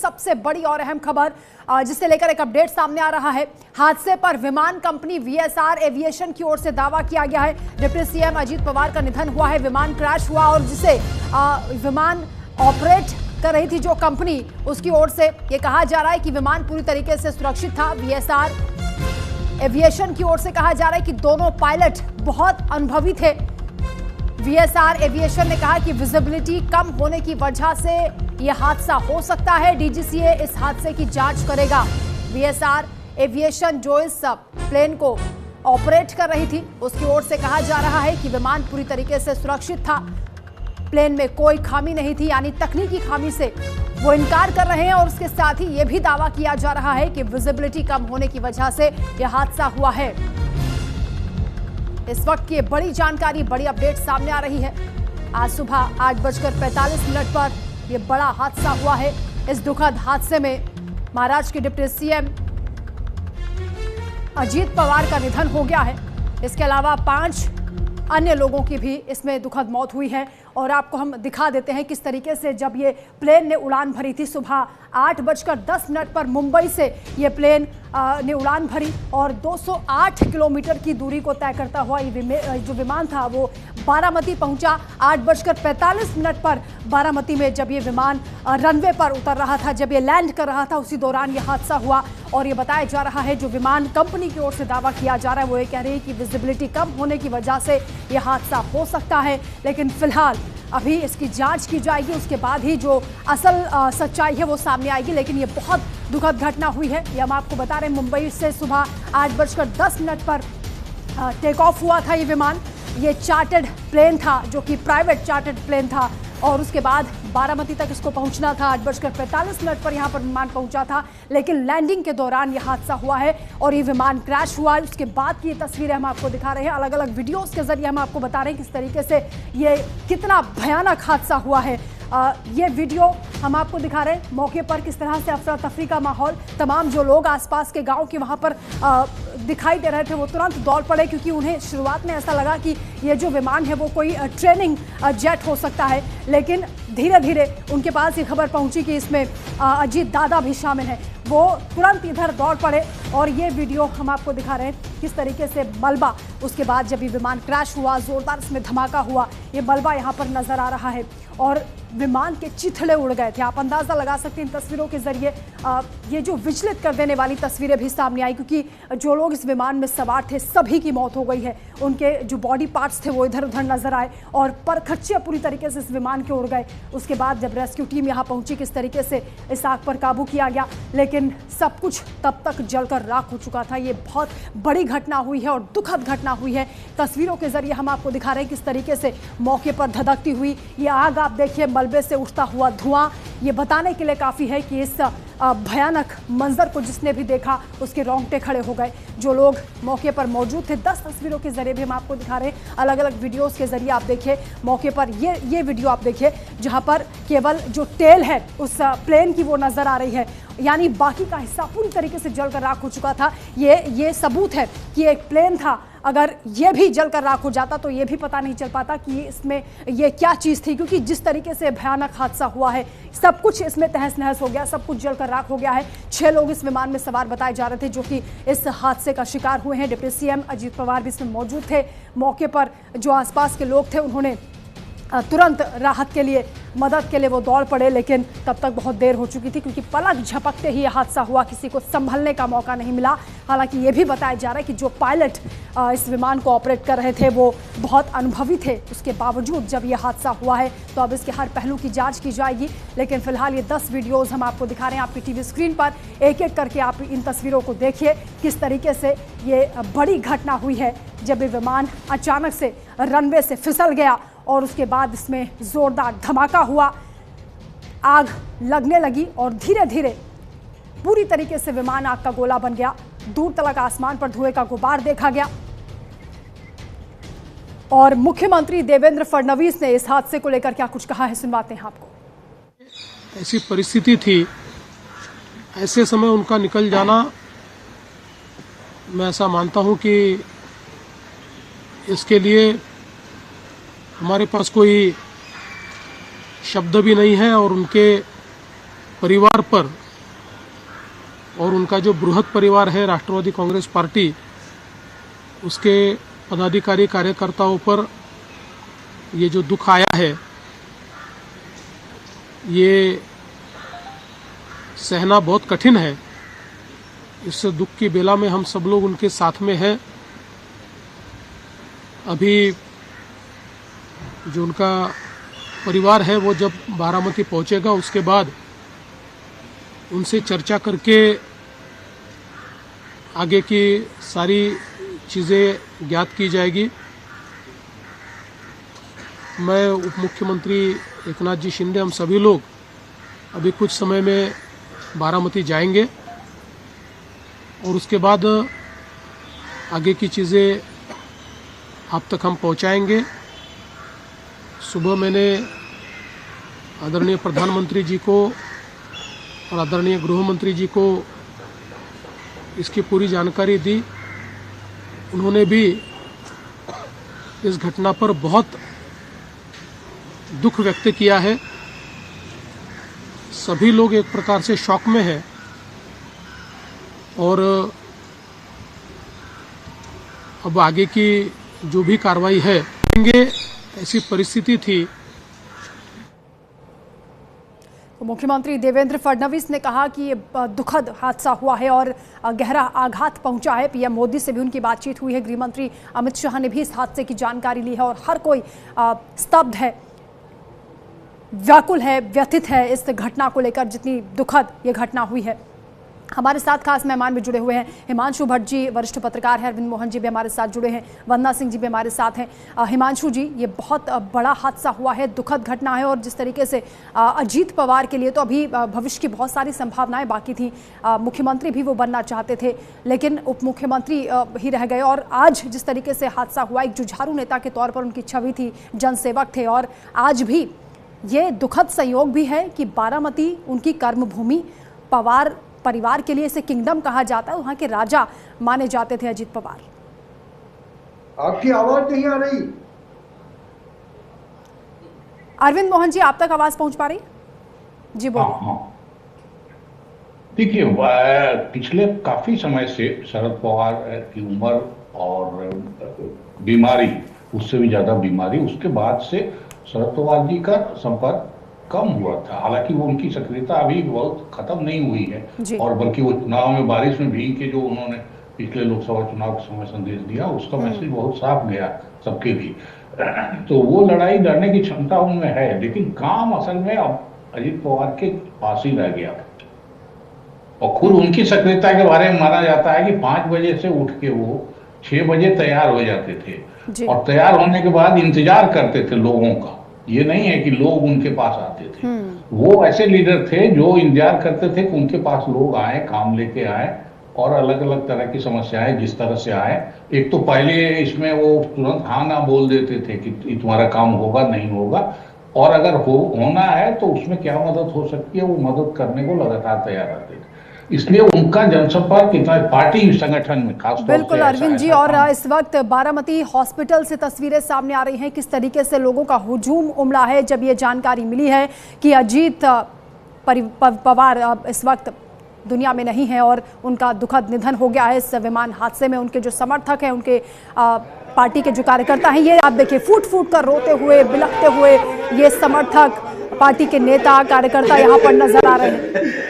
सबसे बड़ी और अहम खबर जिसे लेकर एक अपडेट सामने आ रहा है। हादसे पर विमान कंपनी वीएसआर एविएशन की ओर से दावा किया गया है। डिप्टी सीएम अजीत पवार का निधन हुआ है, विमान क्रैश हुआ और जिसे विमान ऑपरेट कर रही थी जो कंपनी, उसकी ओर से ये कहा जा रहा है कि विमान पूरी तरीके से सुरक्षित था। वीएसआर एविएशन की ओर से कहा जा रहा है कि दोनों पायलट बहुत अनुभवी थे। वीएसआर एविएशन ने कहा कि विजिबिलिटी कम होने की वजह से यह हादसा हो सकता है। डीजीसीए इस हादसे की जांच करेगा। वीएसआर एविएशन जो इस प्लेन को ऑपरेट कर रही थी उसकी ओर से कहा जा रहा है कि विमान पूरी तरीके से सुरक्षित था, प्लेन में कोई खामी नहीं थी, यानी तकनीकी खामी से वो इनकार कर रहे हैं। और उसके साथ ही यह भी दावा किया जा रहा है कि विजिबिलिटी कम होने की वजह से यह हादसा हुआ है। इस वक्त की बड़ी जानकारी, बड़ी अपडेट सामने आ रही है। आज सुबह 8:45 पर यह बड़ा हादसा हुआ है। इस दुखद हादसे में महाराष्ट्र के डिप्टी सीएम अजीत पवार का निधन हो गया है। इसके अलावा 5 अन्य लोगों की भी इसमें दुखद मौत हुई है। और आपको हम दिखा देते हैं किस तरीके से जब ये प्लेन ने उड़ान भरी थी सुबह 8:10 पर मुंबई से ये प्लेन ने उड़ान भरी और 208 किलोमीटर की दूरी को तय करता हुआ ये जो विमान था वो बारामती पहुंचा। 8:45 पर बारामती में जब ये विमान रनवे पर उतर रहा था, जब ये लैंड कर रहा था, उसी दौरान ये हादसा हुआ। और ये बताया जा रहा है, जो विमान कंपनी की ओर से दावा किया जा रहा है वो ये कह रही है कि विजिबिलिटी कम होने की वजह से ये हादसा हो सकता है। लेकिन फिलहाल अभी इसकी जांच की जाएगी, उसके बाद ही जो असल सच्चाई है वो सामने आएगी। लेकिन ये बहुत दुखद घटना हुई है। ये हम आपको बता रहे हैं, मुंबई से सुबह 8:10 पर टेक ऑफ हुआ था ये विमान। ये चार्टर्ड प्लेन था, जो कि प्राइवेट चार्टर्ड प्लेन था। और उसके बाद बारामती तक इसको पहुंचना था। 8:45 पर यहाँ पर विमान पहुंचा था, लेकिन लैंडिंग के दौरान यह हादसा हुआ है और ये विमान क्रैश हुआ। उसके बाद की ये तस्वीरें हम आपको दिखा रहे हैं, अलग अलग वीडियोस के जरिए हम आपको बता रहे हैं किस तरीके से ये कितना भयानक हादसा हुआ है। ये वीडियो हम आपको दिखा रहे हैं, मौके पर किस तरह से अफरा तफरी का माहौल, तमाम जो लोग आसपास के गांव के वहां पर दिखाई दे रहे थे वो तुरंत दौड़ पड़े, क्योंकि उन्हें शुरुआत में ऐसा लगा कि ये जो विमान है वो कोई ट्रेनिंग जेट हो सकता है। लेकिन धीरे धीरे उनके पास ये खबर पहुंची कि इसमें अजीत दादा भी शामिल हैं, वो तुरंत इधर दौड़ पड़े। और ये वीडियो हम आपको दिखा रहे हैं किस तरीके से मलबा, उसके बाद जब ये विमान क्रैश हुआ, जोरदार इसमें धमाका हुआ, ये मलबा यहाँ पर नजर आ रहा है और विमान के चिथड़े उड़ गए थे। आप अंदाजा लगा सकते हैं इन तस्वीरों के जरिए। ये जो विचलित कर देने वाली तस्वीरें भी सामने आई, क्योंकि जो लोग इस विमान में सवार थे सभी की मौत हो गई है। उनके जो बॉडी पार्ट्स थे वो इधर उधर नजर आए और परखच्चे पूरी तरीके से इस विमान के उड़ गए। उसके बाद जब रेस्क्यू टीम यहाँ पहुंची, किस तरीके से इस आग पर काबू किया गया, लेकिन सब कुछ तब तक जलकर राख हो चुका था। ये बहुत बड़ी घटना हुई है और दुखद घटना हुई है। तस्वीरों के जरिए हम आपको दिखा रहे हैं किस तरीके से मौके पर धधकती हुई ये आग, आप देखिए मलबे से उठता हुआ धुआं, ये बताने के लिए काफ़ी है कि इस भयानक मंजर को जिसने भी देखा उसके रोंगटे खड़े हो गए। जो लोग मौके पर मौजूद थे, 10 तस्वीरों के जरिए भी हम आपको दिखा रहे हैं, अलग अलग वीडियोस के जरिए आप देखिए मौके पर। ये वीडियो आप देखिए जहां पर केवल जो टेल है उस प्लेन की वो नजर आ रही है, यानी बाकी का हिस्सा पूरी तरीके से जलकर राख हो चुका था। ये सबूत है कि एक प्लेन था, अगर ये भी जलकर राख हो जाता तो ये भी पता नहीं चल पाता कि इसमें ये क्या चीज़ थी, क्योंकि जिस तरीके से भयानक हादसा हुआ है सब कुछ इसमें तहस नहस हो गया, सब कुछ जलकर राख हो गया है। 6 लोग इस विमान में सवार बताए जा रहे थे जो कि इस हादसे का शिकार हुए हैं। डिप्टी सीएम अजीत पवार भी इसमें मौजूद थे। मौके पर जो आसपास के लोग थे उन्होंने तुरंत राहत के लिए, मदद के लिए वो दौड़ पड़े, लेकिन तब तक बहुत देर हो चुकी थी, क्योंकि पलक झपकते ही यह हादसा हुआ, किसी को संभलने का मौका नहीं मिला। हालांकि ये भी बताया जा रहा है कि जो पायलट इस विमान को ऑपरेट कर रहे थे वो बहुत अनुभवी थे। उसके बावजूद जब यह हादसा हुआ है तो अब इसके हर पहलू की जांच की जाएगी। लेकिन फिलहाल ये 10 वीडियोज़ हम आपको दिखा रहे हैं आपकी टीवी स्क्रीन पर। एक एक करके आप इन तस्वीरों को देखिए किस तरीके से ये बड़ी घटना हुई है, जब ये विमान अचानक से रनवे से फिसल गया और उसके बाद इसमें जोरदार धमाका हुआ, आग लगने लगी और धीरे धीरे पूरी तरीके से विमान आग का गोला बन गया। दूर तलक आसमान पर धुएं का गुबार देखा गया और मुख्यमंत्री देवेंद्र फडणवीस ने इस हादसे को लेकर क्या कुछ कहा है, सुनवाते हैं आपको। ऐसी परिस्थिति थी, ऐसे समय उनका निकल जाना, मैं ऐसा मानता हूं कि इसके लिए हमारे पास कोई शब्द भी नहीं है और उनके परिवार पर और उनका जो बृहद परिवार है राष्ट्रवादी कांग्रेस पार्टी, उसके पदाधिकारी कार्यकर्ताओं पर ये जो दुख आया है, ये सहना बहुत कठिन है। इस दुख की बेला में हम सब लोग उनके साथ में हैं। अभी जो उनका परिवार है वो जब बारामती पहुंचेगा, उसके बाद उनसे चर्चा करके आगे की सारी चीज़ें ज्ञात की जाएगी। मैं उप मुख्यमंत्री एकनाथ जी शिंदे, हम सभी लोग अभी कुछ समय में बारामती जाएंगे और उसके बाद आगे की चीज़ें आप तक हम पहुंचाएंगे। सुबह मैंने आदरणीय प्रधानमंत्री जी को और आदरणीय गृह मंत्री जी को इसकी पूरी जानकारी दी। उन्होंने भी इस घटना पर बहुत दुख व्यक्त किया है। सभी लोग एक प्रकार से शॉक में हैं और अब आगे की जो भी कार्रवाई है ऐसी परिस्थिति थी। मुख्यमंत्री देवेंद्र फडणवीस ने कहा कि ये दुखद हादसा हुआ है और गहरा आघात पहुंचा है। पीएम मोदी से भी उनकी बातचीत हुई है। गृह मंत्री अमित शाह ने भी इस हादसे की जानकारी ली है और हर कोई स्तब्ध है, व्याकुल है, व्यथित है इस घटना को लेकर, जितनी दुखद ये घटना हुई है। हमारे साथ खास मेहमान भी जुड़े हुए हैं। हिमांशु भट्ट जी वरिष्ठ पत्रकार हैं, अरविंद मोहन जी भी हमारे साथ जुड़े हैं, वंदना सिंह जी भी हमारे साथ हैं। हिमांशु जी, ये बहुत बड़ा हादसा हुआ है, दुखद घटना है और जिस तरीके से अजीत पवार के लिए तो अभी भविष्य की बहुत सारी संभावनाएं बाकी थी। मुख्यमंत्री भी वो बनना चाहते थे लेकिन उप मुख्यमंत्री ही रह गए और आज जिस तरीके से हादसा हुआ, एक जुझारू नेता के तौर पर उनकी छवि थी, जनसेवक थे और आज भी ये दुखद संयोग भी है कि बारामती उनकी कर्मभूमि, पवार परिवार के लिए इसे किंगडम कहा जाता है, वहां के राजा माने जाते थे अजीत पवार। आपकी आवाज नहीं आ रही। अरविंद मोहन जी, आप तक आवाज पहुंच पा रही? जी बोलिए। देखिए, पिछले काफी समय से शरद पवार की उम्र और बीमारी, उससे भी ज्यादा बीमारी, उसके बाद से शरद पवार जी का संपर्क कम हुआ था। हालांकि वो उनकी सक्रियता अभी बहुत खत्म नहीं हुई है और बल्कि वो चुनाव में बारिश में भीग के जो उन्होंने पिछले लोकसभा चुनाव के समय संदेश दिया, उसका मैसेज बहुत साफ गया सबके भी। तो वो लड़ाई लड़ने की क्षमता उनमें है, लेकिन काम असल में अब अजीत पवार के पास ही रह गया। और खुद उनकी सक्रियता के बारे में माना जाता है कि 5 बजे से उठ के वो 6 बजे तैयार हो जाते थे और तैयार होने के बाद इंतजार करते थे लोगों का। ये नहीं है कि लोग उनके पास आते थे। वो ऐसे लीडर थे जो इंतजार करते थे कि उनके पास लोग आए, काम लेके आए और अलग अलग तरह की समस्याएं जिस तरह से आए। एक तो पहले इसमें वो तुरंत हाँ ना बोल देते थे कि तुम्हारा काम होगा नहीं होगा, और अगर होना है तो उसमें क्या मदद हो सकती है, वो मदद करने को लगातार तैयार रहते थे। इसलिए उनका जनसंपर्क इतना पार्टी संगठन में खास तौर से बिल्कुल अरविंद जी। और इस वक्त बारामती हॉस्पिटल से तस्वीरें सामने आ रही हैं, किस तरीके से लोगों का हुजूम उमड़ा है जब ये जानकारी मिली है कि अजीत पवार इस वक्त दुनिया में नहीं है और उनका दुखद निधन हो गया है इस विमान हादसे में। उनके जो समर्थक हैं, उनके पार्टी के जो कार्यकर्ता हैं, ये आप देखिए फूट फूट कर रोते हुए, बिलखते हुए ये समर्थक, पार्टी के नेता कार्यकर्ता यहाँ पर नजर आ रहे हैं।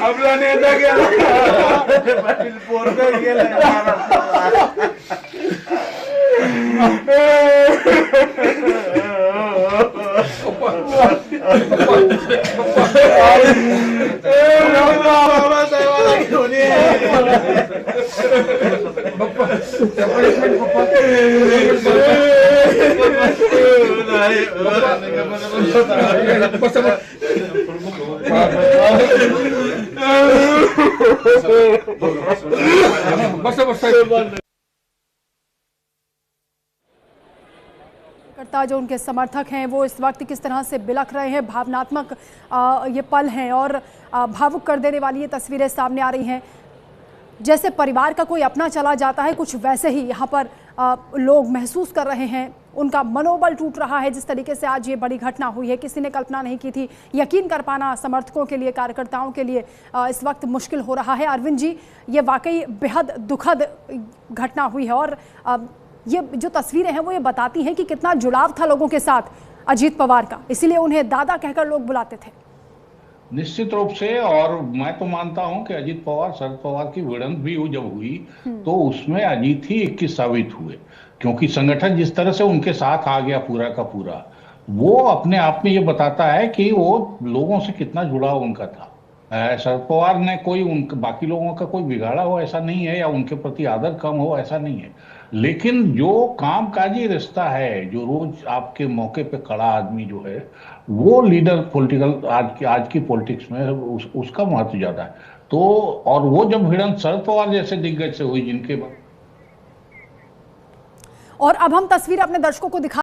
आपला नेता करता जो उनके समर्थक हैं वो इस वक्त किस तरह से बिलख रहे हैं। भावनात्मक ये पल हैं और भावुक कर देने वाली ये तस्वीरें सामने आ रही हैं। जैसे परिवार का कोई अपना चला जाता है, कुछ वैसे ही यहाँ पर लोग महसूस कर रहे हैं, उनका मनोबल टूट रहा है। जिस तरीके से आज ये बड़ी घटना हुई है, किसी ने कल्पना नहीं की थी। यकीन कर पाना समर्थकों के लिए, कार्यकर्ताओं के लिए इस वक्त मुश्किल हो रहा है। अरविंद जी, ये वाकई बेहद दुखद घटना हुई है और ये जो तस्वीरें हैं वो ये बताती हैं कि कितना जुड़ाव था लोगों के साथ अजीत पवार का, इसीलिए उन्हें दादा कहकर लोग बुलाते थे। निश्चित रूप से, और मैं तो मानता हूं कि अजीत पवार शरद पवार की भिड़ंत भी जब हुई तो उसमें अजीत ही 21 साबित हुए, क्योंकि संगठन जिस तरह से उनके साथ आ गया पूरा का पूरा, वो अपने आप में ये बताता है कि वो लोगों से कितना जुड़ाव उनका था। शरद पवार ने कोई उनके बाकी लोगों का कोई बिगाड़ा हो ऐसा नहीं है, या उनके प्रति आदर कम हो ऐसा नहीं है, लेकिन जो कामकाजी रिश्ता है, जो रोज आपके मौके पे खड़ा आदमी जो है, वो लीडर पॉलिटिकल आज की पॉलिटिक्स में उसका महत्व ज्यादा है। तो और वो जब भिड़ंत शरद पवार जैसे दिग्गज से हुई जिनके और अब हम तस्वीर अपने दर्शकों को दिखा